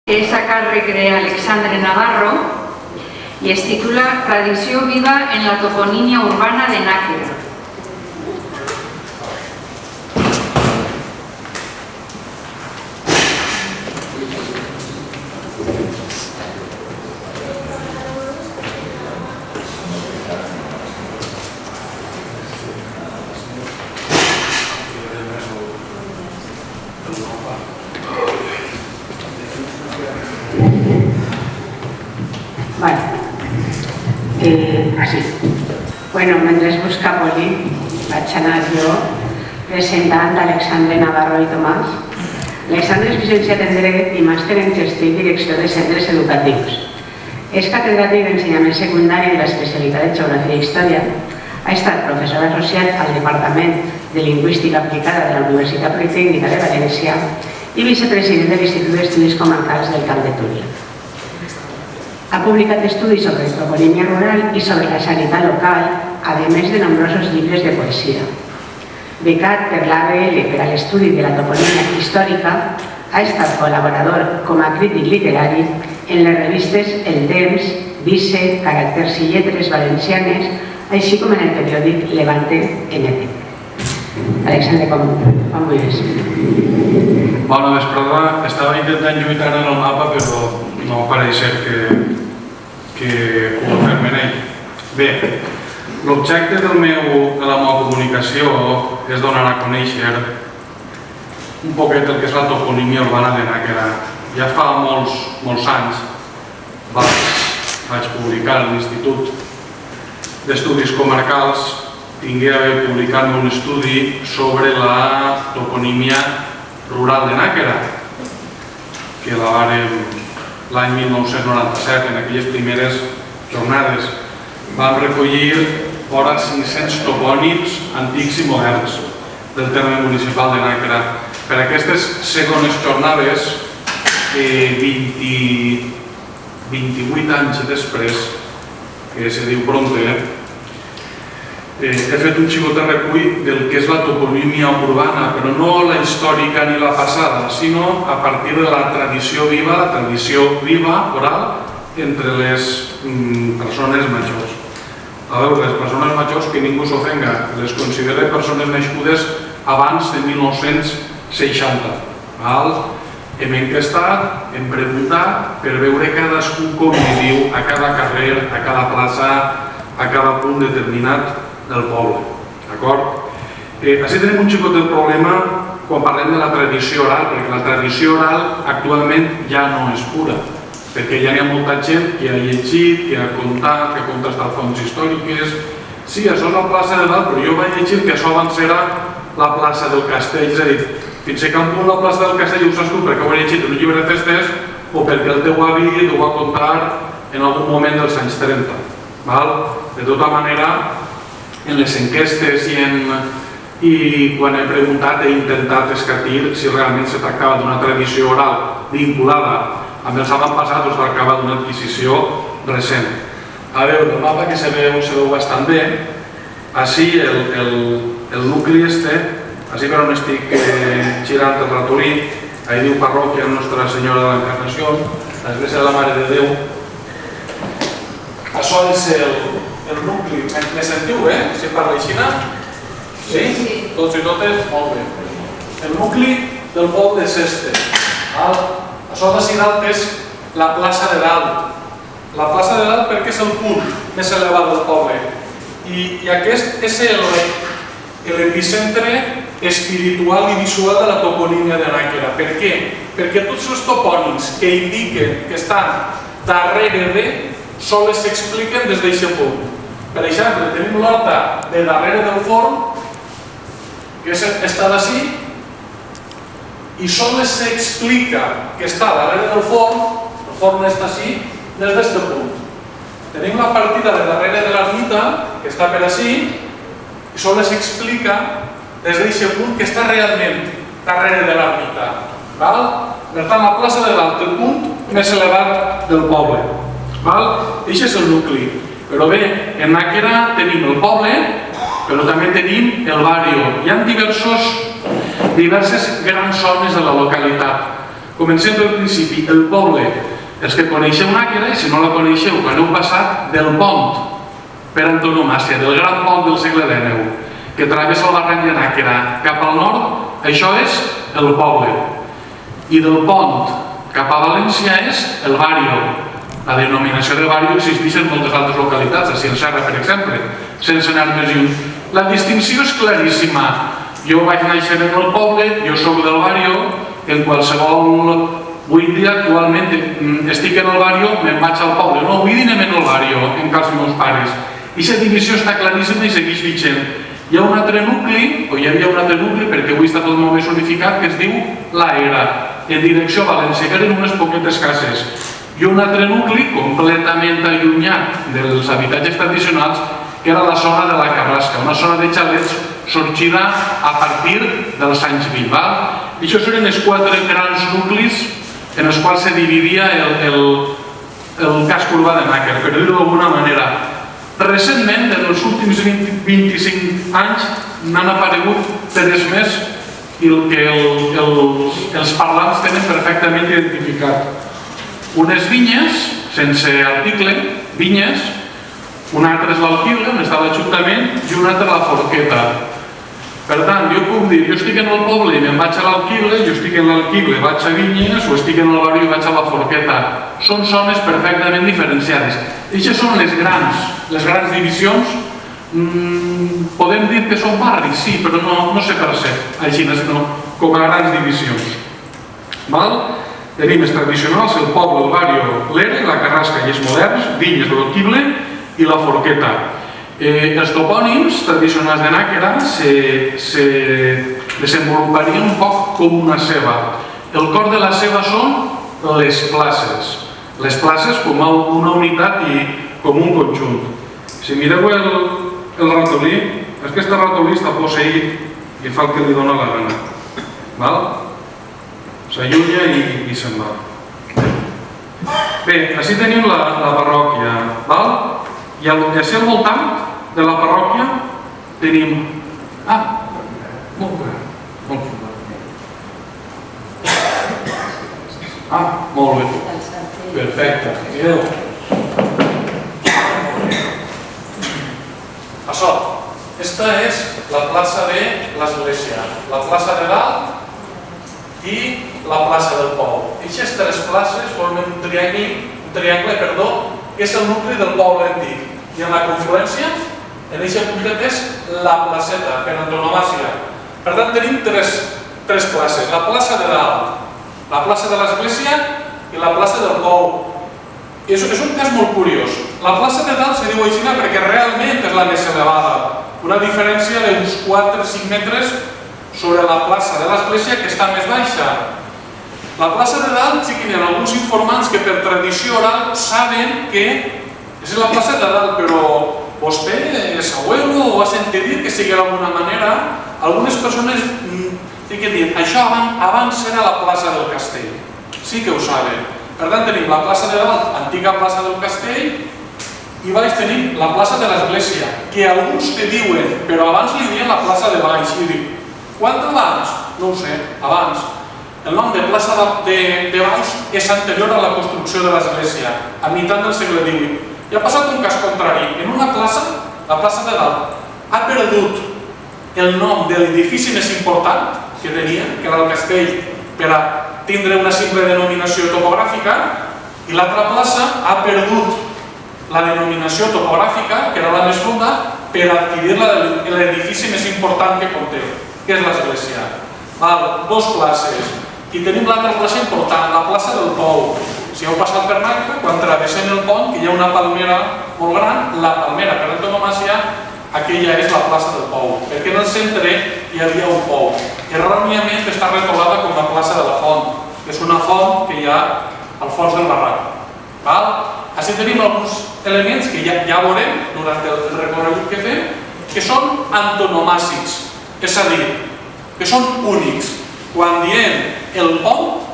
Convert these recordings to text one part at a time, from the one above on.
és a càrrec d'Alexandre Navarro i es titula Tradició viva en la toponímia urbana de Nàquera. Mentre es busca Poli, vaig anar jo presentant Alexandre Navarro i Tomàs. Alexandre és llicenciat en Dret i màster en Gestió i Direcció de Centres Educatius. És catedràtic d'Ensenyament Secundari de l'especialitat de Geografia i Història. Ha estat professor associat al Departament de Lingüística Aplicada de la Universitat Politècnica de València i vicepresident de l'Institut d'Estudis Comarcals del Camp de Túria. Ha publicat estudis sobre toponímia rural i sobre la sanitat local, a més de nombrosos llibres de poesia. Becat per l'ABL per a l'estudi de la toponímia històrica, ha estat col·laborador com a crític literari en les revistes El Temps, Vice, Caràcters i Lletres Valencianes, així com en el periòdic Levante NT. Alexandre, com vulguis. Bona vesprada. Estava intentant lluitar en el mapa, però no pareix ser que puc fer-me en ell. Bé, l'objecte de la meva comunicació és donar a conèixer un poquet el que és la toponímia urbana de Nàquera. Ja fa molts anys vaig publicar a l'Institut d'Estudis Comarcals, tingué a haver publicat un estudi sobre la toponímia rural de Nàquera, que la vàrem l'any 1997, en aquelles primeres jornades. Vam recollir vora 500 topònims antics i moderns del terme municipal de Nàquera. Per aquestes segones jornades, 28 anys després, que se diu prompte, he fet un xicotet recull del que és la toponímia urbana, però no la històrica ni la passada, sinó a partir de la tradició viva, oral, entre les persones majors. A veure, les persones majors, que ningú s'ofenga, les considera persones nascudes abans de 1960. Hem enquestat, hem preguntat per veure cadascú com li diu a cada carrer, a cada plaça, a cada punt determinat del poble. D'acord? Així tenim un xicot del problema quan parlem de la tradició oral, perquè la tradició oral actualment ja no és pura, perquè ja hi ha molta gent que ha llegit, que ha contat, que ha contrastat fonts històriques. Sí, això és la plaça de dalt, però jo vaig llegir que això abans era la plaça del Castell, és a dir, fins que en punt la plaça del Castell ho saps tu perquè ho he llegit en un llibre de festes o perquè el teu avi t'ho va contar en algun moment dels anys 30. De tota manera, en les enquestes i quan he preguntat he intentat escatir si realment se tractava d'una tradició oral vinculada amb els avantpassats o es tractava d'una adquisició recent. A veure, el mapa que se veu bastant bé, així el nucli així per on estic girant el ratolí, ahí diu Parròquia Nostra Senyora de l'Encarnació, l'Església de la Mare de Déu. Això és el nucli. Me sentiu bé? Si parla així? Sí? Tots i totes? Molt bé. El nucli del poble és este. Això d'ací dalt és la plaça de dalt. La plaça de dalt perquè és el punt més elevat del poble. I aquest és l'epicentre espiritual i visual de la toponímia de Nàquera. Per què? Perquè tots els topònims que indiquen que estan darrere de sols s'expliquen des d'aquest punt. Per exemple, tenim l'horta de darrere del forn, que està d'ací, i sols s'explica que està darrere del forn està així, des d'aquest punt. Tenim la partida de darrere de l'ermita, que està per així, i sols s'explica des d'aquest punt que està realment darrere de l'ermita. Per tant, la plaça de dalt, el punt més elevat del poble. Això és el nucli. Però bé, en Nàquera tenim el poble, però també tenim el barri. Hi ha diverses grans zones de la localitat. Comencem pel principi. El poble, els que coneixeu Nàquera, i si no la coneixeu, quan heu passat del pont per antonomàsia, del gran pont del segle XIX, que travessa el barranc de Nàquera cap al nord, això és el poble. I del pont cap a València és el barrio. La denominació de barrio existeix en moltes altres localitats, a Serra, per exemple, sense anar més lluny. La distinció és claríssima. Jo vaig néixer en el poble, jo soc del barrio, en qualsevol... Avui dia, actualment, estic en el barrio, me'n vaig al poble. No, avui anem en el barrio, en casa dels meus pares. I aquesta divisió està claríssima i segueix vigent. Hi ha un altre nucli, o hi havia un altre nucli, perquè avui està tot molt més unificat, que es diu La Era, en direcció a València, que eren unes poquetes cases. I un altre nucli, completament allunyat dels habitatges tradicionals, que era la zona de la Carrasca, una zona de xalets sorgida a partir dels anys 20. I això eren els 4 grans nuclis en els quals se dividia el casc urbà de Nàquera, per dir-ho d'alguna manera. Recentment, en els últims 25 anys, n'han aparegut 3 més i el que els parlants tenen perfectament identificat. Unes vinyes, sense article, vinyes, un altre és l'Alquile, on està l'Ajuntament, i un altre la Forqueta. Per tant, jo puc dir, jo estic en el poble i me'n vaig a l'Alquile, jo estic en l'Alquile i vaig a Vinyes, o estic en el barri i vaig a la Forqueta. Són zones perfectament diferenciades. Aquestes són les grans divisions. Podem dir que són barris, sí, però no sé per ser així, sinó com a grans divisions. Tenim els tradicionals, el poble, el barrio, l'Era, la Carrasca i els moderns, Vinyes, l'Alquile i la Forqueta. Els topònims tradicionals de Nàquera se desenvoluparien un poc com una ceba. El cor de la ceba són les places. Les places com una unitat i com un conjunt. Si mireu el ratolí, aquest ratolí està posseït i fa el que li dona la gana. S'allunya i se'n va. Bé, així tenim la parròquia. I així al voltant de la parròquia tenim... molt bé. Molt bé. Perfecte. Mireu. Això, esta és la plaça de l'església, la plaça de dalt i la plaça del Pou. Aquestes 3 places formen un triangle, que és el nucli del poble antic. I en la confluència, en aquest puntet és la placeta, per antonomàsia. Per tant, tenim 3 places. La plaça de dalt, la plaça de l'església i la plaça del Pou. És un cas molt curiós. La plaça de dalt se diu així perquè realment és la més elevada. Una diferència d'uns 4-5 metres sobre la plaça de l'església, que està més baixa. La plaça de dalt sí que hi ha alguns informants que per tradició oral saben que és la plaça de dalt, però vostè és abuelo o ha sentit dir que sigui d'alguna manera. Algunes persones diuen això abans era la plaça del castell. Sí que ho saben. Per tant, tenim la plaça de dalt, antiga plaça del castell, i baix tenim la plaça de l'església, que alguns te diuen, però abans li diuen la plaça de baix. I dic, quant abans? No ho sé, abans. El nom de plaça de baix és anterior a la construcció de l'església, a meitat del segle XVIII. I ha passat un cas contrari. En una plaça, la plaça de dalt, ha perdut el nom de l'edifici més important que tenia, que era el castell, per a tindre una simple denominació topogràfica, i l'altra plaça ha perdut la denominació topogràfica, que era la més fonda, per adquirir l'edifici més important que conté, que és l'església. 2 places. I tenim l'altra plaça important, la plaça del Pou. Si heu passat per Nàquera, quan travessem el pont, que hi ha una palmera molt gran, la palmera per antonomàsia, aquella és la plaça del Pou, perquè en el centre hi havia un pou. Erròniament està retolada com la plaça de la Font, que és una font que hi ha al fons del barranc. Així tenim alguns elements que ja veurem durant el recorregut que fem, que són antonomàsics, és a dir, que són únics. Quan diem el pont,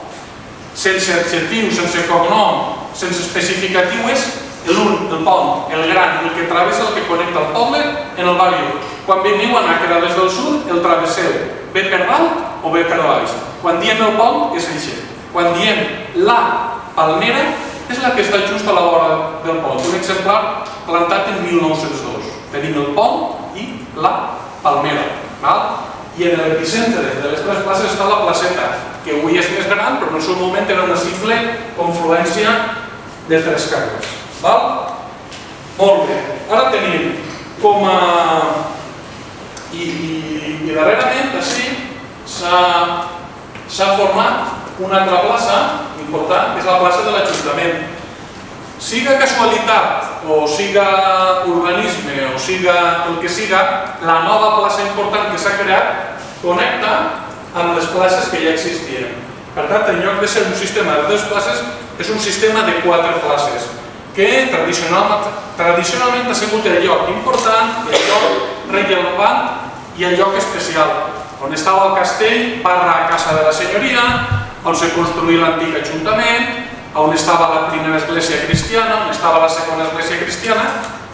sense adjectiu, sense cognom, sense especificatiu, és el pont, el gran, el que travessa, el que connecta el poble en el barri. Quan veniu a Nàquera des del sud, el travesseu, bé per dalt o bé per baix. Quan diem el pont, és així. Quan diem la palmera, és la que està just a la vora del pont. Un exemplar plantat en 1902. Tenim el pont i la palmera. I en l'epicentre de les tres places està la placeta, que avui és més gran, però en el seu moment era una simple confluència de tres carres. Molt bé. Ara tenim com a... I darrerament, així, s'ha format una altra plaça important, que és la plaça de l'Ajuntament. Siga casualitat, o siga urbanisme, o siga el que siga, la nova plaça important que s'ha creat connecta amb les places que ja existien. Per tant, en lloc de ser un sistema de 2 places, és un sistema de 4 places, que tradicionalment ha sigut el lloc important, el lloc rellevant i el lloc especial, on estava el castell barra casa de la senyoria, on se construïa l'antic ajuntament, on estava la primera església cristiana, on estava la segona església cristiana,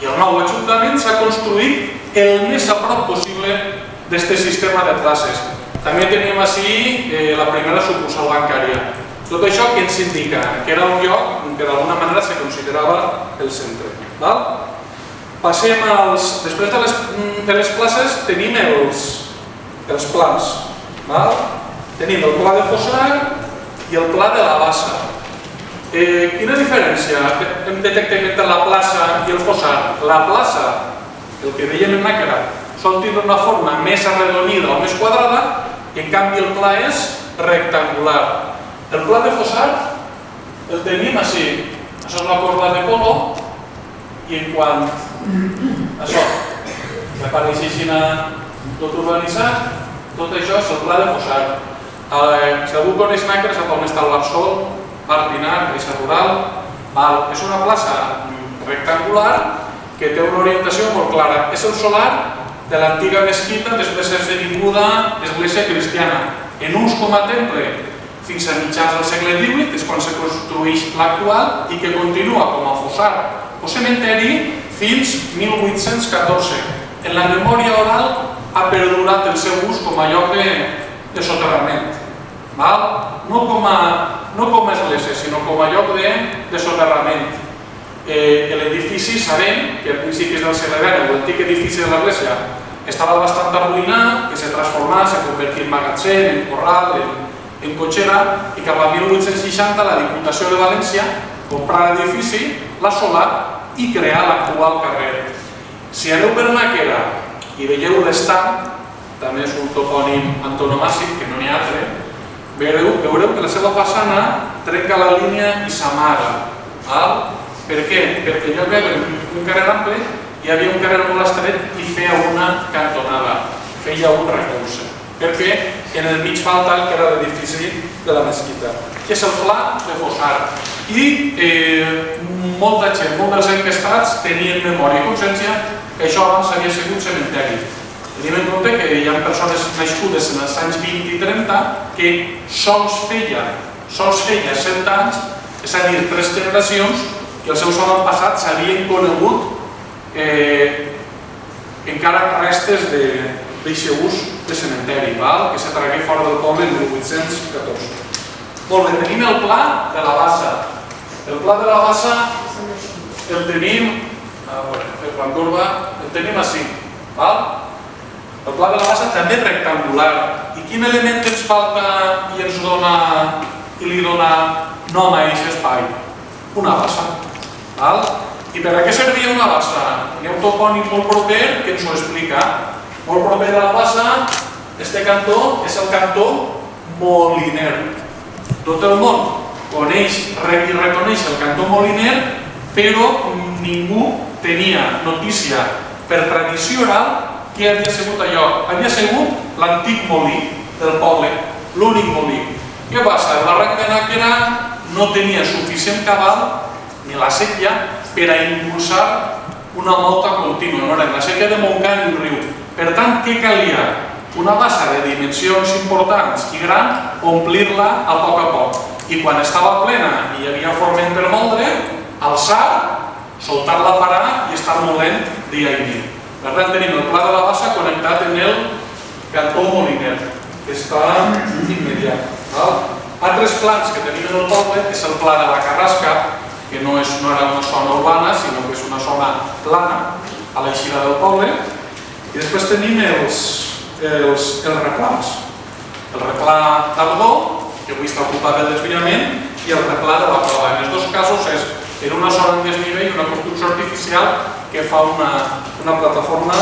i el nou ajuntament s'ha construït el més a prop possible d'aquest sistema de places. També tenim així la primera sucursal bancària. Tot això que ens indica que era un lloc que d'alguna manera se considerava el centre. Passem als... Després de les places tenim els plans. Tenim el pla de Fossar i el pla de la Bassa. Quina diferència hem detectat entre la plaça i el Fossar? La plaça, el que dèiem en Nàquera, sol tindre una forma més arredonida o més quadrada, en canvi el pla és rectangular. El pla de Fossar el tenim així. Això és la corba de Polo i en quant això que apareix així tot urbanitzat, tot això és el pla de Fossar. Si algú coneix Nàquera sap on està el Bar Sol, Bar Pinar, Grisa Rural. És una plaça rectangular que té una orientació molt clara. És el solar de l'antiga mesquita després d'esser esdevinguda església cristiana. En ús com a temple fins a mitjans del segle XVIII, que és quan se construeix l'actual, i que continua com a fossar o cementeri fins 1814. En la memòria oral ha perdurat el seu ús com a lloc de soterrament. No com a església, sinó com a lloc de soterrament. L'edifici, sabem que a principis del segle XIX l'antic edifici de l'església estava bastant arruïnat, que se transformava, se convertia en magatzem, en corral, en cotxera, i cap a 1860 la Diputació de València comprà l'edifici, l'assolà i creà l'actual carrer. Si aneu per Nàquera i veieu l'estat, també és un topònim antonomàsic, que no n'hi ha altre, veureu que la seva façana trenca la línia i s'amaga. Per què? Perquè allò que un carrer ample hi havia un carrer molt estret i feia una cantonada, feia un recolze, perquè en el mig falta el que era l'edifici de la mesquita, que és el pla de Fossar. I molta gent, molts dels enquestats tenien memòria i consciència que això abans havia sigut cementeri. Tenim en compte que hi ha persones nascudes en els anys 20 i 30 que sols feia 100 anys, és a dir, 3 generacions, que els seus avantpassats s'havien conegut encara restes d'aquest ús de cementeri, que se tragué fora del poble en 1814. Molt bé, tenim el pla de la Bassa. El pla de la Bassa el tenim, quan corba, el tenim així. El pla de la Bassa també és rectangular. I quin element ens falta i li dona nom a aquest espai? Una bassa. I per a què servia una bassa? Hi ha un topònim molt proper que ens ho explica. Molt proper a la bassa, este cantó és el cantó Moliner. Tot el món coneix i reconeix el cantó Moliner, però ningú tenia notícia per tradició oral què havia sigut allò. Havia sigut l'antic molí del poble, l'únic molí. Què passa? El barranc de Nàquera no tenia suficient cabal ni la séquia per a impulsar una molta contínua, no era la séquia de Montcant i un riu. Per tant, què calia? Una bassa de dimensions importants i gran, omplir-la a poc, i quan estava plena i hi havia forment per moldre, alçar, soltar-la a parar i estar molent dia i nit. Per tant, tenim el pla de la bassa connectat amb el cantó Moliner, que està immediat. Altres plans que tenim en el poble és el pla de la Carrasca, que no era una zona urbana, sinó que és una zona plana, a l'eixida del poble, i després tenim els replans. El replà d'Algó, que avui està ocupat del desviament, i el replà de la Prova. En els dos casos és en una zona en desnivell, una construcció artificial que fa una plataforma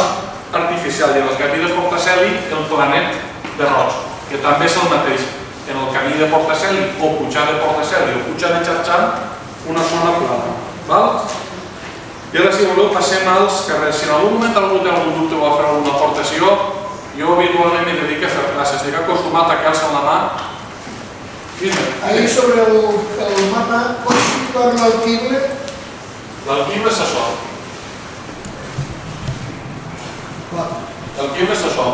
artificial. I en el camí de Portaceli, el planet de Roig, que també és el mateix. En el camí de Portaceli, o pujar de Portaceli, o pujar de Xarxant, una zona plana. I ara, si voleu, passem als carrers. Si en algun moment algú té algun dubte o va fer alguna aportació, jo habitualment me dedico a fer classes. Estic acostumat a quedar-se amb la mà. Ahí sobre el mapa, pots situar l'alquible? L'alquible és això. L'alquible és això.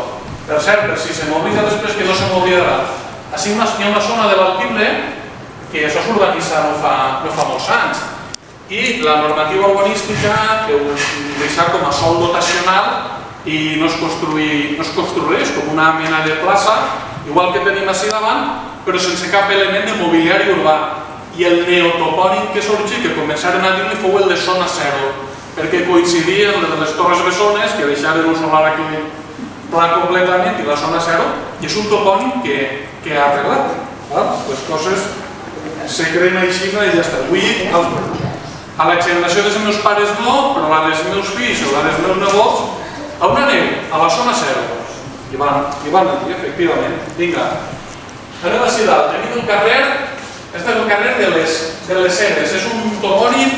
Per cert, per si se m'oblida després, que no se m'oblidarà. Així hi ha una zona de l'alquible que això s'urbanitza no fa molts anys. I la normativa urbanística ho deixa com a sòl dotacional i no es construeix com una mena de plaça, igual que tenim així davant, però sense cap element de mobiliari urbà. I el neotopònim que sorgí, que començaren a dir-li, fou el de zona zero, perquè coincidia amb les Torres Bessones, que deixaren un solar aquí pla completament, i la zona zero, i és un topònim que ha arreglat. Les coses se creen així i ja està. Avui, a la generació dels meus pares no, però la dels meus fills o la dels meus nebots, a on aneu? A la zona zero. I van aquí, efectivament. Vinga. Anem a Cidal. Tenim el carrer, este és el carrer de les Ceres. És un topònim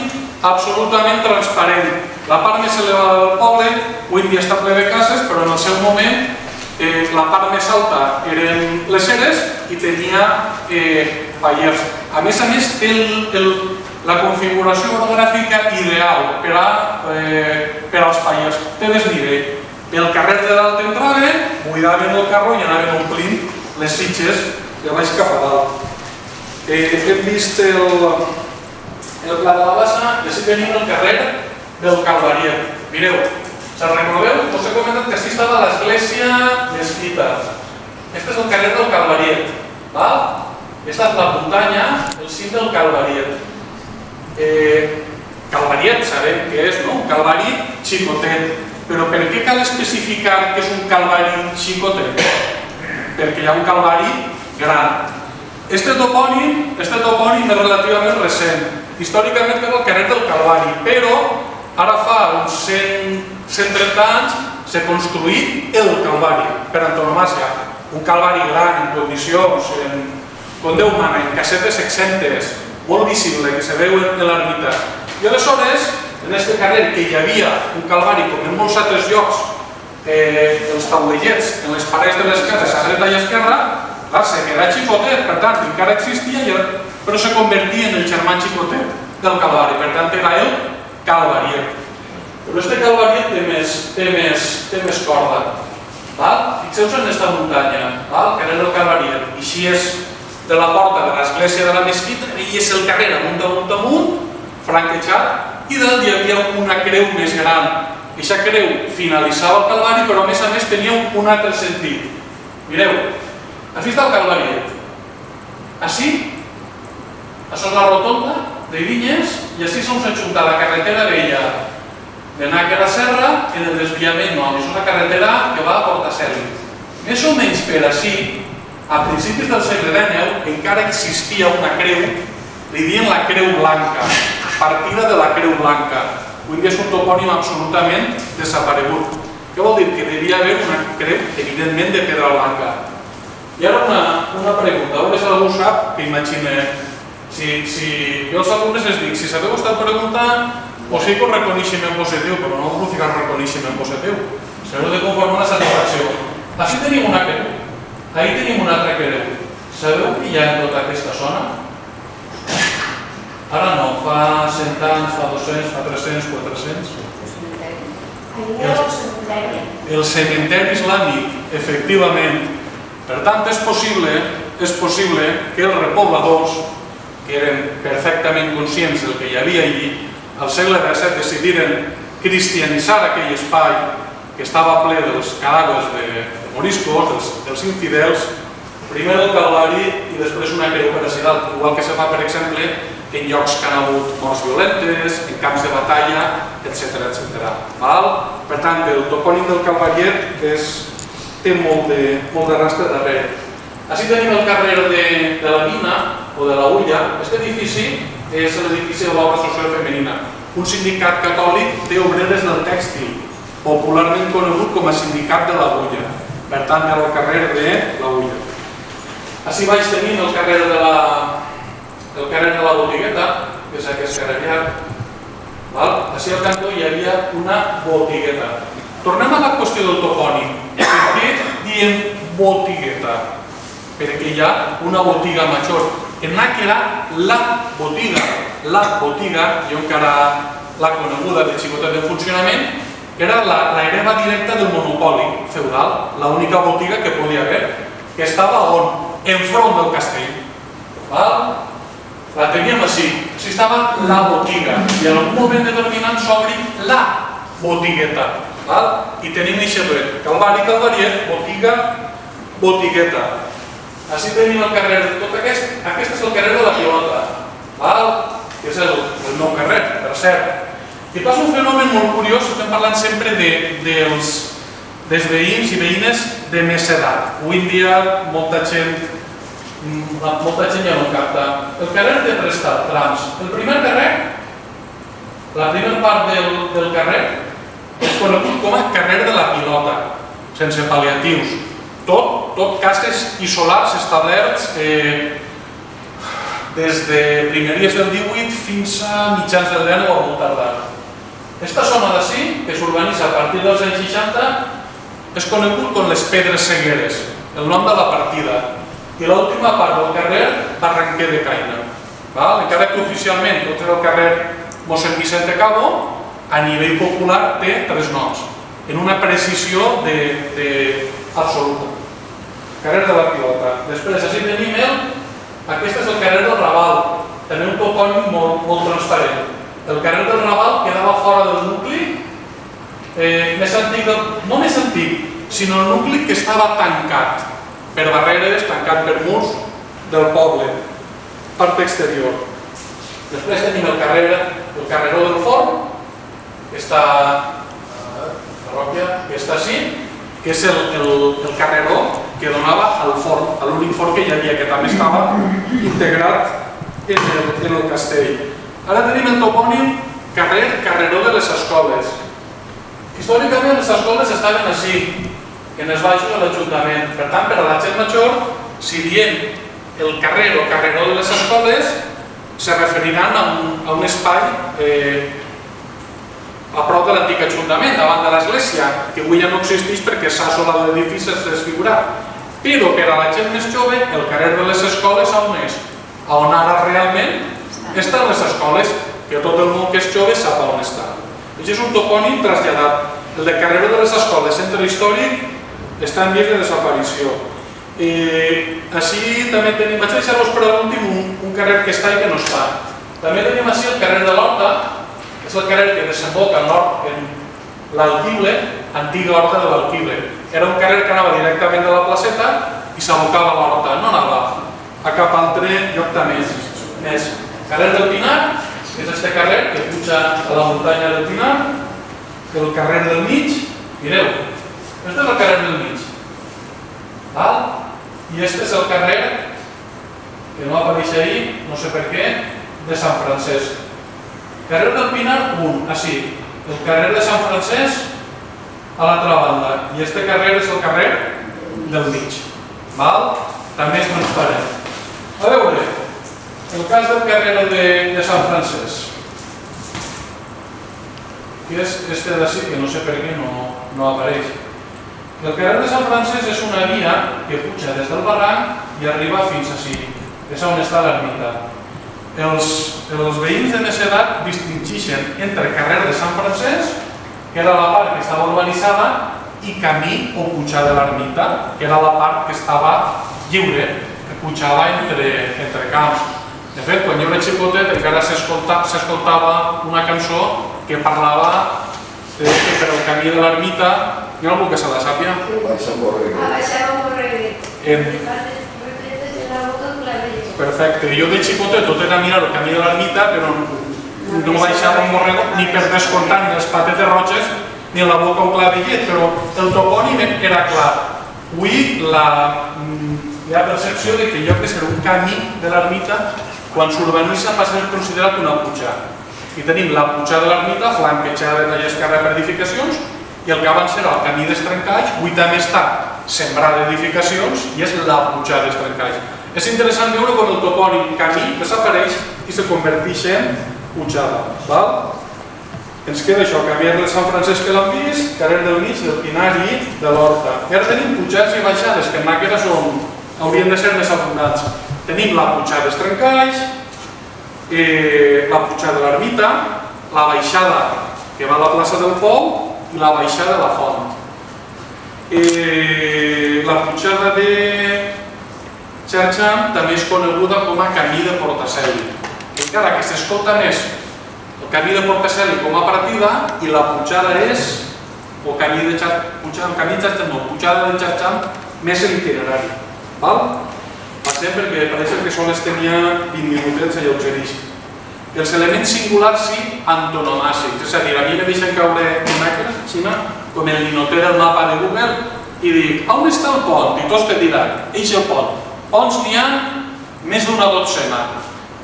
absolutament transparent. La part més elevada del poble, avui en dia està ple de cases, però en el seu moment la part més alta eren les Ceres i tenia pallers. A més, té la configuració orogràfica ideal per als pallers. Té desnivell. El carrer de dalt entrava, buidaven el carro i anaven omplint les sitges de baix cap a dalt. Hem vist el pla de la bassa i així tenim el carrer del Calvariet. Mireu, se'n recordeu? Us he comentat que així estava l'església mesquita. Este és el carrer del Calvariet. Aquesta és la muntanya, el cim del Calvariet. Calvariet sabem què és, no? Un calvari xicotet. Però per què cal especificar que és un calvari xicotet? Perquè hi ha un calvari gran. Este topònim és relativament recent. Històricament era el carrer del Calvari, però ara fa uns 130 anys s'ha construït el Calvari, per antonomàsia. Un calvari gran, en condicions, com Déu mana, en casetes exemptes, molt visible, que se veu en l'ermita. I aleshores, en aquest carrer, que hi havia un calvari, com en molts altres llocs, els taulellets en les parets de les cases a dreta i a esquerra, se queda xicotet, per tant, encara existia, però se convertia en el germà xicotet del Calvari, per tant, era el Calvariet. Però aquest Calvariet té més corda. Fixeu-vos en aquesta muntanya, el carrer del Calvariet, i així és de la porta de l'església de la mesquita, i és el carrer amunt, franquejat, i dalt hi havia una creu més gran. Aquesta creu finalitzava el Calvari, però a més tenia un altre sentit. Mireu, així està el Calvariet. Així, això és la rotonda de Vinyes, i així s'on s'ajunta la carretera vella de Nàquera Serra en el desviament nou. Això és la carretera que va a Portaceli. Més o menys per així, a principis del segle XIX, encara existia una creu, li diuen la Creu Blanca, partida de la Creu Blanca. Avui dia és un topònim absolutament desaparegut. Què vol dir? Que devia haver una creu, evidentment, de pedra blanca. I ara una pregunta, a veure si algú sap, que imagina, si jo als alumnes els dic, si sabeu aquesta pregunta, us fico un reconeixement positiu, però no us ficar un reconeixement positiu. S'heu de conformar la satisfacció. Així tenim una creu, ahí tenim una altra creu. Sabeu què hi ha en tota aquesta zona? Ara no, fa 100 anys, fa 200, fa 300, 400... El cementeri islàmic, efectivament. Per tant, és possible que els repobladors, que eren perfectament conscients del que hi havia allí, al segle XVII decidiren cristianitzar aquell espai que estava ple dels cadàvers de moriscos, dels infidels, primer el Calvari i i després una greu per accidental, igual que se fa, per exemple, en llocs que han hagut morts violentes, en camps de batalla, etc. Per tant, el topònim del Calvariet té molt de rastre darrere. Així tenim el carrer de la Mina o de la Ulla. Aquest edifici és l'edifici de l'obra social femenina, un sindicat catòlic d'obreres del tèxtil, popularment conegut com a sindicat de la Ulla. Per tant, era el carrer de la Ulla. Així baix tenim el carrer de la Botigueta, que és aquest carrer llarg. Així al cantó hi havia una botigueta. Tornem a la qüestió del topònim. Per què diem botigueta? Perquè hi ha una botiga major. En Nac era la botiga. La botiga, jo encara la coneguda de xicotet en funcionament, era l'hereva directa del monopoli feudal, l'única botiga que podia haver, que estava on? Enfront del castell. La teníem així, així estava la botiga, i en algun moment determinant s'obri la botigueta. I tenim aquest ret, Calvari, Calvariet, botiga, botigueta. Així tenim el carrer, tot aquest és el carrer de la Pilota, que és el nou carrer, per cert. I passa un fenomen molt curiós, estem parlant sempre dels veïns i veïnes de més edat. Avui en dia molta gent ja no capta. El carrer té tres trams. El primer carrer, la primera part del carrer, és conegut com a carrer de la Pilota, sense pal·liatius. Tot cases isolats establerts des de primeries del 18 fins a mitjans del 19 o molt tardar. Aquesta zona d'ací, que s'urbanitza a partir dels anys 60, és conegut com les Pedres Segueres, el nom de la partida. I l'última part del carrer, Barranquer de Caina. Encara que oficialment tot és el carrer Mossèn Vicente Cabo, a nivell popular té tres noms, en una precisió absoluta. Carrer de la Pilota. Després, així tenim aquest és el carrer del Raval, també un topònim molt transparent. El carrer del Raval quedava fora del nucli, més antic, no més antic, sinó el nucli que estava tancat per barreres, tancat per murs del poble, part exterior. Després tenim el carreró del Forn, que està així, que és el carreró que donava al forn, a l'únic forn que hi havia, que també estava integrat en el castell. Ara tenim el topònim carreró de les escoles. Històricament les escoles estaven així, en els baixos de l'Ajuntament. Per tant, per a la gent major, si diem el carrer o carreró de les escoles, se referiran a un espai a prop de l'antic Ajuntament, davant de l'església, que avui ja no existeix perquè s'ha assolat l'edifici, s'ha desfigurat. Però per a la gent més jove, el carrer de les escoles on és? On ara realment estan les escoles, que tot el món que és jove sap on està. Això és un topònim traslladat. El de carreró de les escoles, centre històric, està en vies de desaparició. Així també tenim, vaig deixar-vos per l'últim, un carrer que està i que no està. També tenim així el carrer de l'Horta, és el carrer que desemboca al nord en l'Alquible, antiga Horta de l'Alquible. Era un carrer que anava directament de la placeta i s'abocava a l'Horta, no anava a cap altre lloc de més. Carrer del Pinar, que és aquest carrer que puja a la muntanya del Pinar, el carrer del mig, mireu, aquest és el carrer del mig. I aquest és el carrer, que no apareix ahir, no sé per què, de Sant Francesc. Carrer del Pinar 1, així. El carrer de Sant Francesc a l'altra banda. I aquest carrer és el carrer del mig. També és transparent. A veure, el cas del carrer de Sant Francesc, que és este d'ací, que no sé per què no apareix. El carrer de Sant Francesc és una via que puja des del barranc i arriba fins ací. És on està l'ermita. Els veïns de més edat distingeixen entre carrer de Sant Francesc, que era la part que estava urbanitzada, i camí o pujar de l'ermita, que era la part que estava lliure, que pujava entre camps. De fet, quan jo era xicotet encara s'escoltava una cançó que parlava que per el camí de l'ermita, hi ha algú que se la sàpia? Baixava un correguet. perfecte. Jo de xicotet tot era mirar el camí de l'ermita, però no baixava un borrego ni per descomptar ni les patetes roges ni la boca un clar de llet, però el topònim era clar. Avui hi ha percepció que en lloc de ser un camí de l'ermita, quan s'urbanitza passa a ser considerat una puja. I tenim la puja de l'ermita flanquejada de la esquerra per edificacions i el que abans era el camí dels Trencalls, avui també està sembrat d'edificacions i és la puja dels Trencalls. És interessant veure com el topònim camí desapareix i se converteix en pujada. Ens queda això, camí de Sant Francesc que l'han vist, carrer del mig, del Pinari, de l'Horta. I ara tenim pujades i baixades, que en Nàquera haurien de ser més abundants. Tenim la pujada dels Trencalls, la pujada de l'ermita, la baixada que va a la plaça del Pou i la baixada de la Font. La pujada de Xerxam també és coneguda com a camí de Portaceli. Encara que s'escolta més el camí de Portaceli com a partida i la pujada és, o camí de Xerxam, no, pujada de Xerxam més l'itinerari. Passem perquè pareix que sols tenia 20 minutets a lleugereix. Els elements singulars sí antonomàsics, és a dir, a mi me deixen caure imatges, Xina, com el ninoter del mapa de Google i dic, on està el pont? I tots te diran, eix el pont. Ponts n'hi ha més d'una dotzena,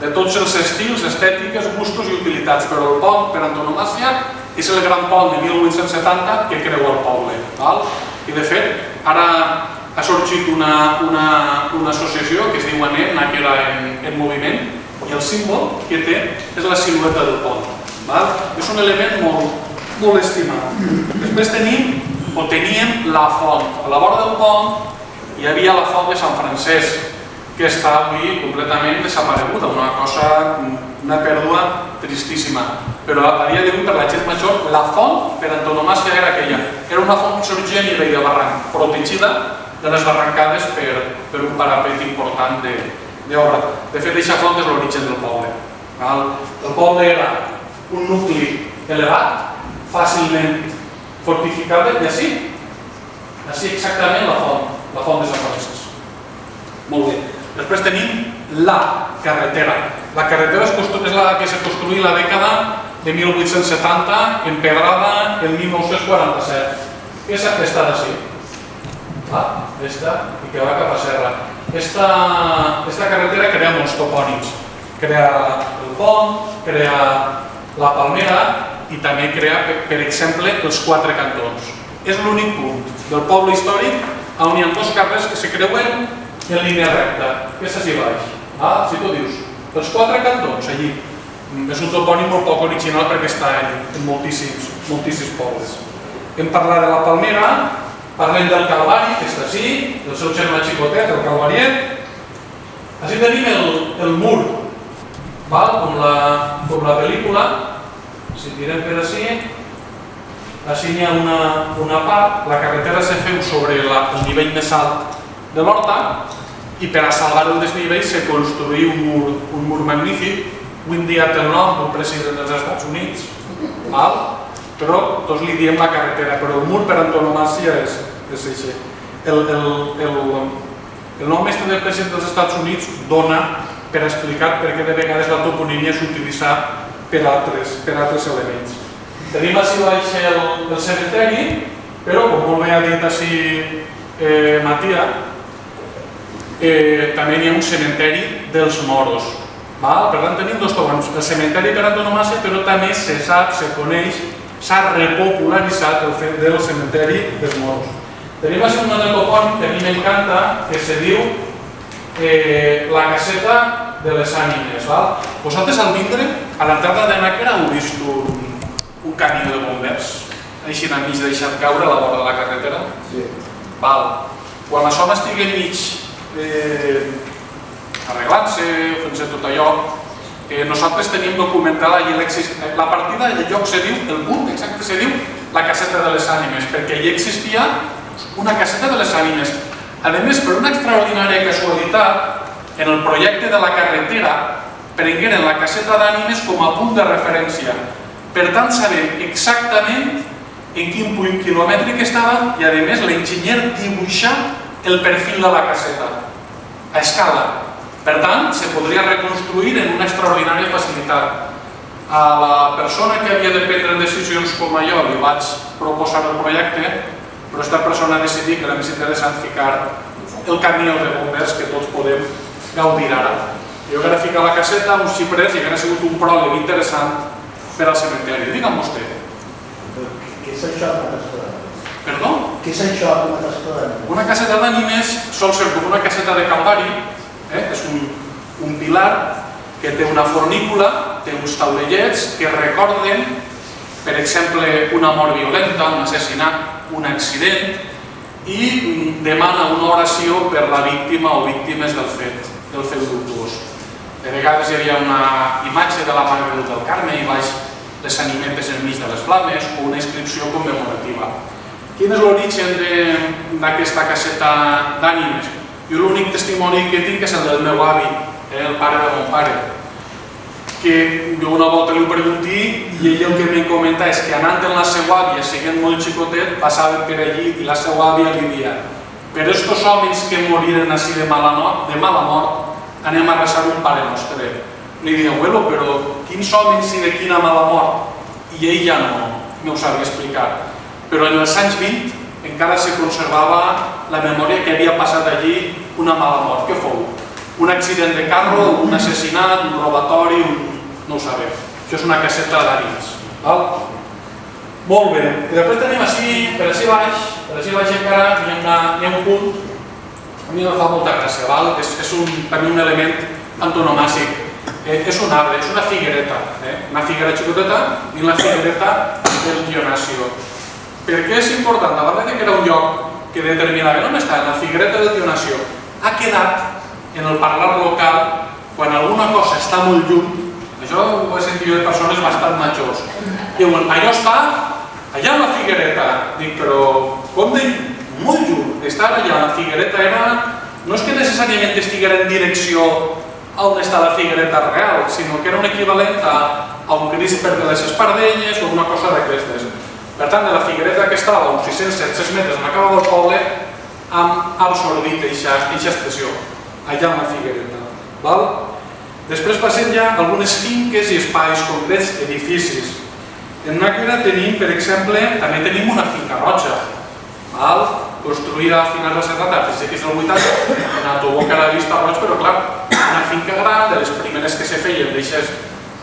de tots els estils, estètiques, gustos i utilitats, però el pont, per antonomàsia, és el gran pont de 1870 que creua el poble. I de fet, ara ha sorgit una associació que es diu ANEM, Nàquera en moviment, i el símbol que té és la silueta del pont. És un element molt estimat. Després teníem la font. A la vora del pont hi havia la font de Sant Francesc, que està avui completament desapareguda, una pèrdua tristíssima. Però a dia d'avui, per la gent major, la font per antonomàsia era aquella. Era una font que sorgia a nivell de barranc, protegida de les barrancades per un parapet important d'obra. De fet, aquesta font és l'origen del poble. El poble era un nucli elevat, fàcilment fortificable, i així exactament la font de Sant Francesc. Molt bé. Després tenim la carretera. La carretera és la que se construí la dècada de 1870, empedrada en 1947. Què és aquesta d'ací? Aquesta, i que va cap a Serra. Aquesta carretera crea molts topònims. Crea el pont, crea la Palmera i també crea, per exemple, els 4 cantons. És l'únic punt del poble històric on hi ha 2 carrers que se creuen en línia recta, que és així baix. Si tu dius, els 4 cantons, allí. És un topònim molt poc original perquè està en moltíssims pobles. Hem parlat de la Palmera, parlem del Calvari, que està així, del seu germà xicotet, el Calvariet. Així tenim el mur, com la pel·lícula. Si tirem per així, així hi ha una part, la carretera se feu sobre el nivell més alt de l'Horta i per a salvar el desnivell se construí un mur magnífic. Avui en dia té el nom del president dels Estats Units, però tots li diem la carretera, però el mur per antonomàsia és així. El nom del president dels Estats Units dona per explicar per què de vegades la toponímia s'utilitza per altres elements. Tenim així baix el cementeri, però com molt bé ha dit així Matia, també hi ha un cementeri dels moros. Per tant, tenim 2 topònims. El cementeri per antonomàsia, però també se sap, se coneix, s'ha repopularitzat el fet del cementeri dels moros. Tenim així un altre topònim que a mi m'encanta, que se diu la caseta de les ànimes. Vosaltres al vindre, a l'entrada de Nàquera, heu vist un camí de bombers? Així al mig deixat caure a la vora de la carretera? Sí. Quan la zona estigui enmig arreglant-se, fent-se tot allò, nosaltres tenim documentada la partida i el lloc se diu, el punt exacte se diu la caseta de les ànimes, perquè allà existia una caseta de les ànimes. A més, per una extraordinària casualitat, en el projecte de la carretera prengueren la caseta d'ànimes com a punt de referència. Per tant, sabem exactament en quin punt quilomètric estava i, a més, l'enginyer dibuixà el perfil de la caseta a escala. Per tant, se podria reconstruir en una extraordinària facilitat. A la persona que havia de prendre decisions com jo li vaig proposar el projecte, però aquesta persona ha decidit que era més interessant ficar el camió de bombers que tots podem gaudir ara. Jo hauria ficat la caseta, uns xiprers, i hauria sigut un pròleg interessant per al cementeri. Digue'm vostè. Què és això de Matascodà? Perdó? Què és això de Matascodà? Una caseta d'ànimes sol ser com una caseta de calvari, és un pilar que té una fornícula, té uns taulellets que recorden, per exemple, una mort violenta, un assassinat, un accident, i demana una oració per la víctima o víctimes del fet luctuós. De vegades hi havia una imatge de la Mare de Déu del Carme i baix les animetes enmig de les flames o una inscripció commemorativa. Quin és l'origen d'aquesta caseta d'ànimes? Jo l'únic testimoni que tinc és el del meu avi, el pare de mon pare, que jo una volta li ho pregunté i ell el que me comenta és que anant amb la seva àvia, sent molt xicotet, passaven per allí i la seva àvia li deia: per estos homes que moriren així de mala mort, anem a resar un Pare Nostre. Li deia: abuelo, però quins homes i de quina mala mort? I ell ja no ho sabia explicar. Però en els anys 20 encara se conservava la memòria que havia passat allí una mala mort. Què fou? Un accident de carro, un assassinat, un robatori, no ho sabem. Això és una caseta d'ànimes. Molt bé. I després tenim així, per així baix encara, hi ha un punt, a mi em fa molta gràcia, és també un element antonomàsic. És un arbre, és una figuereta, una figuera xicoteta i una figuereta del Dionasio. Per què és important? A banda que era un lloc que determinava on està, en la figuereta del Dionasio, ha quedat en el parlar local, quan alguna cosa està molt lluny, això ho he sentit jo de persones bastant majors, diuen: allò està allà en la figuereta. Dic: però com de molt lluny? Estar allà, la figuereta era... no és que necessàriament estiguera en direcció a on està la figuereta real, sinó que era un equivalent a un crisper de les Espardenyes o una cosa d'aquestes. Per tant, de la figuereta que estava a uns 600-700 metres en l'acaba del poble, hem absorbit aquesta expressió, allà en la figuereta. Després passem ja algunes finques i espais concrets, edificis. En Nàquera tenim, per exemple, també tenim una finca roja, construïda a finals dels 70, a principis del 80, en Autobó que era de vista roig, però clar, una finca gran, de les primeres que se feien d'aixes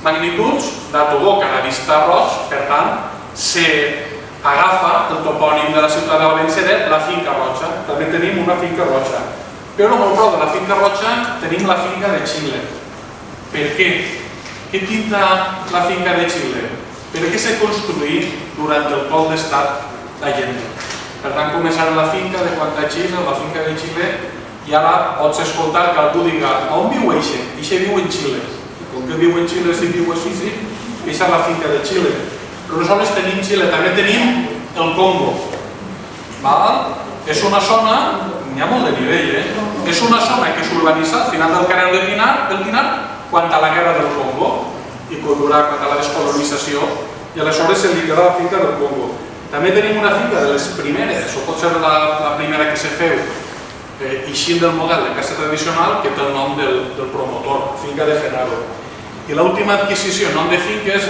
magnituds, d'Autobó que era de vista roig, per tant, s'agafa el topònim de la ciutat de València de la finca roja. També tenim una finca roja. Però molt prou de la finca roja tenim la finca de Xile. Per què? Què pinta la finca de Xile? Per què s'ha construït durant el cop d'estat d'Allende? Per tant, començant la finca de Quanta Xile, la finca de Xile, i ara pots escoltar que algú diga: on viu eixe? Eixe viu en Xile. Com que viu en Xile, si viu així, sí, eixa és la finca de Xile. Però no sols tenim Xile, també tenim el Congo. És una zona, n'hi ha molt de nivell, és una zona que s'urbanitza al final del carrer del Pinar quant a la guerra del Congo i quant a la descolonització, i aleshores se li queda la finca del Congo. També tenim una finca de les primeres, o pot ser la primera que se feu, eixint del model de casa tradicional, que té el nom del promotor, finca de Genaro. I l'última adquisició, nom de finques,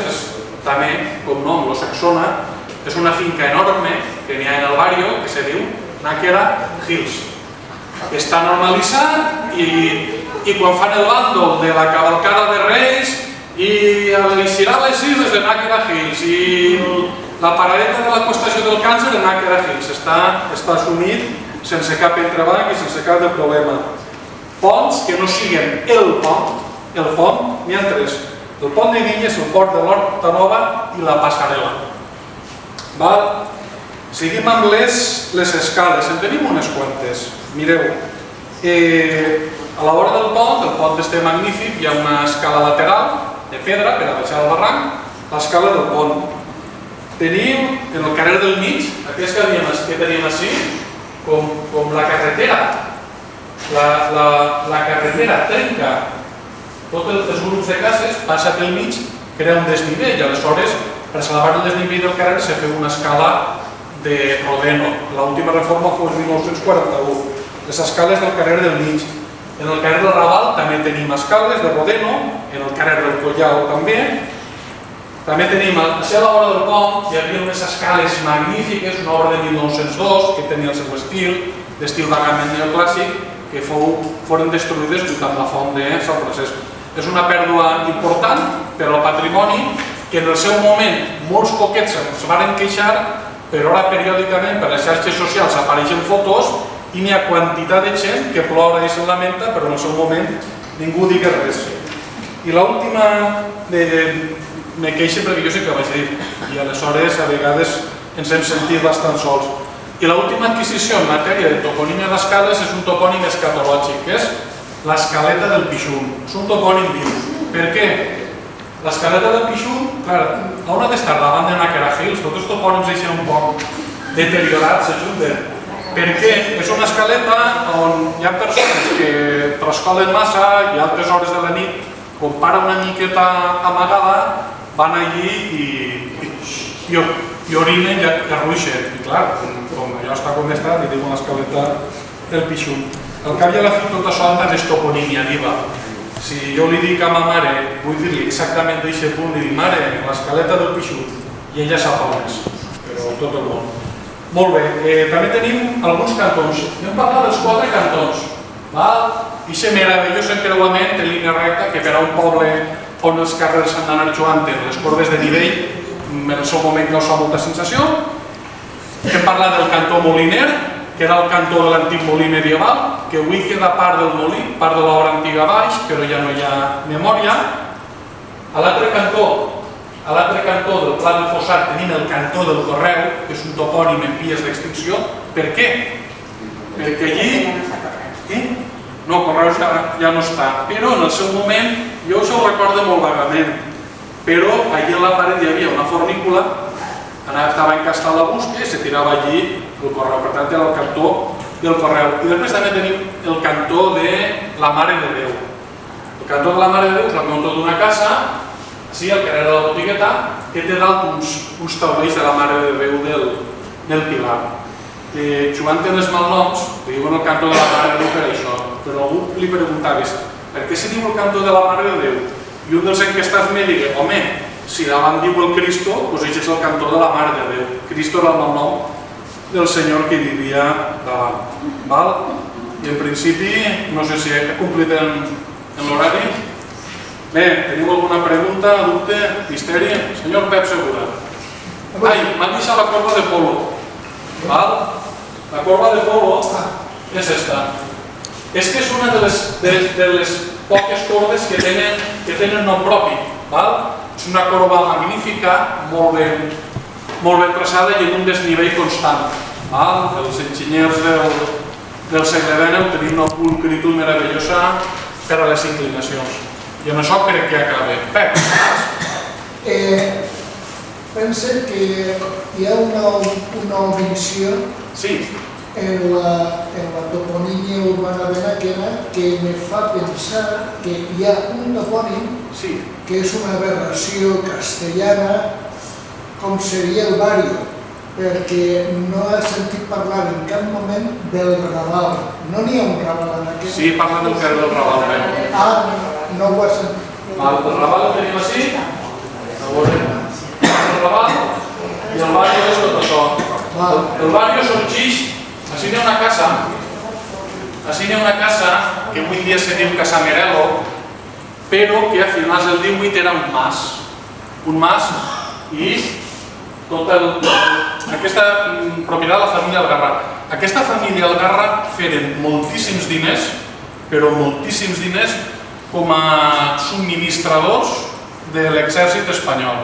també, com nom, lo Saxona, és una finca enorme que n'hi ha en el barrio, que se diu Náquera Hills. Està normalitzat i quan fan el bàndol de la cavalcada de Reis i eixirà les isles de Náquera Hills i la paradeta de la costació del Càncer de Náquera Hills està assumit sense cap entrebanc i sense cap de problema. Ponts que no siguin el pont, n'hi ha tres: el pont de Vinyes, el port de l'Horta Nova i la passarel·la. Seguim amb les escales, en tenim unes quantes. Mireu, a la vora del pont este magnífic, hi ha una escala lateral de pedra per a baixar al barranc, l'escala del pont. Tenim en el carrer del mig, aquests que tenim així, com la carretera. La carretera trenca tots els grups de cases, passa pel mig, crea un desnivell, i aleshores, per salvar el desnivell del carrer, se feu una escala de Rodeno. L'última reforma fou el 1941. Les escales del carrer del mig. En el carrer del Raval també tenim escales de Rodeno, en el carrer del Collao també. També tenim, a la vora del pont, hi havia unes escales magnífiques, una obra de 1902, que tenia el seu estil, d'estil vagament neoclàssic, que foren destruïdes junt amb la font de Sant Francesc. És una pèrdua important per al patrimoni, que en el seu moment molts poquets es van queixar, però ara periòdicament per les xarxes socials apareixen fotos i n'hi ha quantitat de gent que plora i se'n lamenta, però en el seu moment ningú digui res. I l'última, me queixen perquè jo sé que vaig dir, i aleshores a vegades ens hem sentit bastant sols. I l'última adquisició en matèria de toponímia d'escales és un topònim escatològic, que és l'escaleta del Pixum. És un topònim viu. Per què? L'escaleta del Pixum, clar, on ha d'estar davant de Náquera-Gils? Tots els topònims deixen un poc deteriorats, s'ajunten. Perquè és una escaleta on hi ha persones que trascolen massa i a altres hores de la nit, quan para una miqueta amagada, van allí i orinen i arruixen. I clar, com allò està condensat, li diuen l'escaleta del Pixum. Al cap i a la fi tot això anda és toponímia viva. Si jo li dic a ma mare, vull dir-li exactament d'aquest punt, li dic, mare, l'escaleta del Pixum, i ella sap on és, però tot el món. Molt bé, també tenim alguns cantons. Hem parlat dels 4 cantons. I se meravellós encreuament en línia recta que per a un poble on els carrers s'han d'anar jugant en les corbes de nivell, en el seu moment causa molta sensació. Hem parlat del cantó Moliner, que era el cantó de l'antic molí medieval, que avui queda part del molí, part de l'obra antiga baix, però ja no hi ha memòria. A l'altre cantó del Pla del Fossat tenim el cantó del Correu, que és un topònim en vies d'extinció. Per què? Perquè allí... No, Correus ja no està, però en el seu moment, jo us ho recordo molt vagament, però allí a la paret hi havia una fornícula, estava encastada la búsqueda i se tirava allí el Correu, per tant era el cantó del Correu. I després també tenim el cantó de la Mare de Déu. El cantó de la Mare de Déu és el cantó d'una casa, així al carrer de la Botigueta, que té dalt uns taulells de la Mare de Déu del Pilar. Jugant en els malnoms, li diuen el cantó de la Mare de Déu per això, però algú li preguntaves per què se diu el cantó de la Mare de Déu? I un dels enquestats me digui, home, si davant diu el Cristo, doncs això és el cantó de la Mare de Déu. Cristo era el malnom del senyor que vivia davant. I en principi, no sé si he complit en l'horari. Bé, teniu alguna pregunta, dubte, misteri? Senyor Pep Segura. Ai, m'han deixat la corba de polo. La corba de polo és esta. És que és una de les poques corbes que tenen nom propi. És una corba magnífica, molt ben traçada i en un desnivell constant. Els enginyers del segle XIX tenim una pulcritud meravellosa per a les inclinacions. I amb això crec que acabem. Pep. Pensa que hi ha una omissió en la toponímia urbana de Náquera que me fa pensar que hi ha un topònim que és una aberració castellana com seria el Barrio, perquè no he sentit parlar en cap moment del Raval. No n'hi ha un Raval en aquest? Sí, parlen del carrer del Raval. No ho he sentit. El Raval el tenim així, el Raval i el Barrio és tot això. El Barrio sorgeix, així n'hi ha una casa que avui dia se diu Casa Merelo, però que a finals del 18 era un mas i aquesta propietat de la família Algarra. Aquesta família Algarra feren moltíssims diners, però moltíssims diners com a subministradors de l'exèrcit espanyol.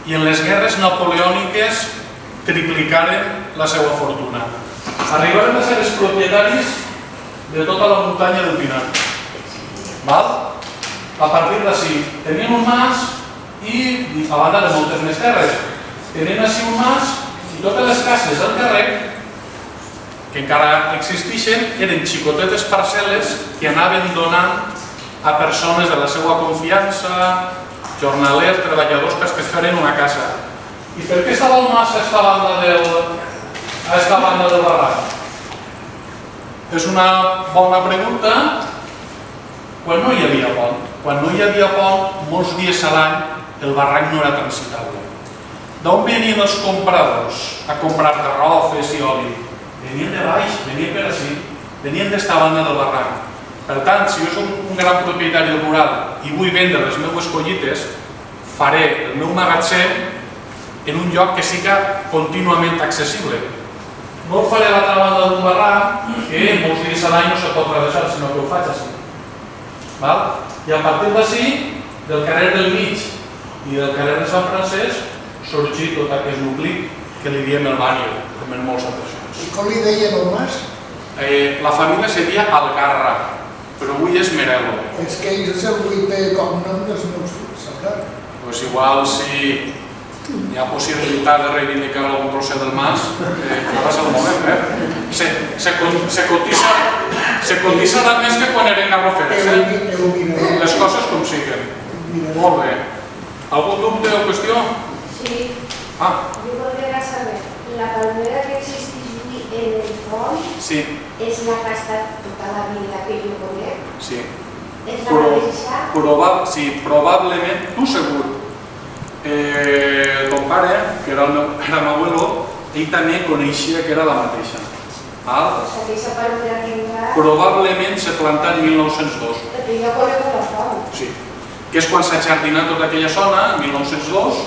I en les guerres napoleòniques triplicaren la seva fortuna. Arribaren a ser els propietaris de tota la muntanya del Pinar. A partir d'ací tenien un mas i a banda de moltes més terres. Tenien així un mas i totes les cases del carrer, que encara existeixen, eren xicotetes parcel·les que anaven donant a persones de la seva confiança, jornalers, treballadors que es feren una casa. I per què estava el mas a esta banda del barranc? És una bona pregunta quan no hi havia pont. Quan no hi havia pont, molts dies a l'any, el barranc no era transitable. D'on venien els compradors a comprar garrofes i oli? Venien de baix, venien per ací, venien d'esta banda del barranc. Per tant, si jo soc un gran propietari rural i vull vendre les meves collites, faré el meu magatzem en un lloc que siga contínuament accessible. No el faré a l'altra banda d'un barranc, que molts dies a l'any no se pot travessar, sinó que ho faig així. I a partir d'ací, del carrer del Mig i del carrer de Sant Francesc, sorgir tot aquest nucli que li diem el barri, com en molts altres llocs. I com li deien el mas? La família seria Algarra, però avui és Merelo. És que és el 8è cognom dels meus fills, encara. Doncs igual si hi ha possibilitat de reivindicar algun procés del mas, ara és el moment, se cotitza més que quan eren garroferes, les coses com siguen. Molt bé. Algun dubte o qüestió? Sí. Yo podría saber, la palmera que existe en el pont es la que està tota la vida que jo conec? Sí. És la mateixa? Sí, probablement, tu segur. Ton pare, que era el meu abuelo, ell també coneixia que era la mateixa. O sigui, aquesta palmera que entra... Probablement se plantà en 1902. Però jo conec la font. Sí. Que és quan s'ha jardinat tota aquella zona, en 1902,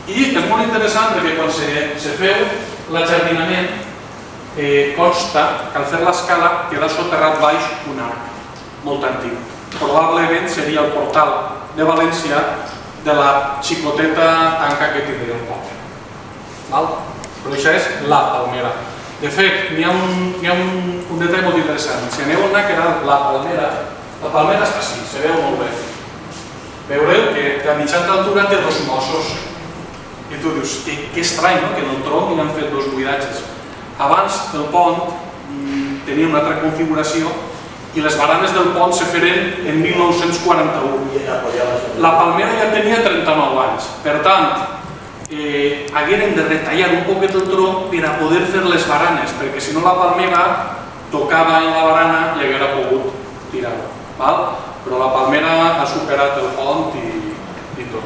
i és molt interessant perquè quan se feu l'ajardinament consta que al fer l'escala queda soterrat baix un arc molt antic. Probablement seria el portal de València de la xicoteta tanca que tindria el poble. Però això és la palmera. De fet, n'hi ha un detall molt interessant. Si aneu a anar que era la palmera està així, se veu molt bé. Veureu que a mitjana d'altura té dos mossos. I tu dius, que estrany, que en el tronc hi han fet dos buidatges. Abans el pont tenia una altra configuració i les baranes del pont se feren en 1941. La palmera ja tenia 39 anys. Per tant, hagueren de retallar un poquet el tronc per a poder fer les baranes, perquè si no la palmera tocava en la barana i haguera pogut tirar-la. Però la palmera ha superat el pont i tot.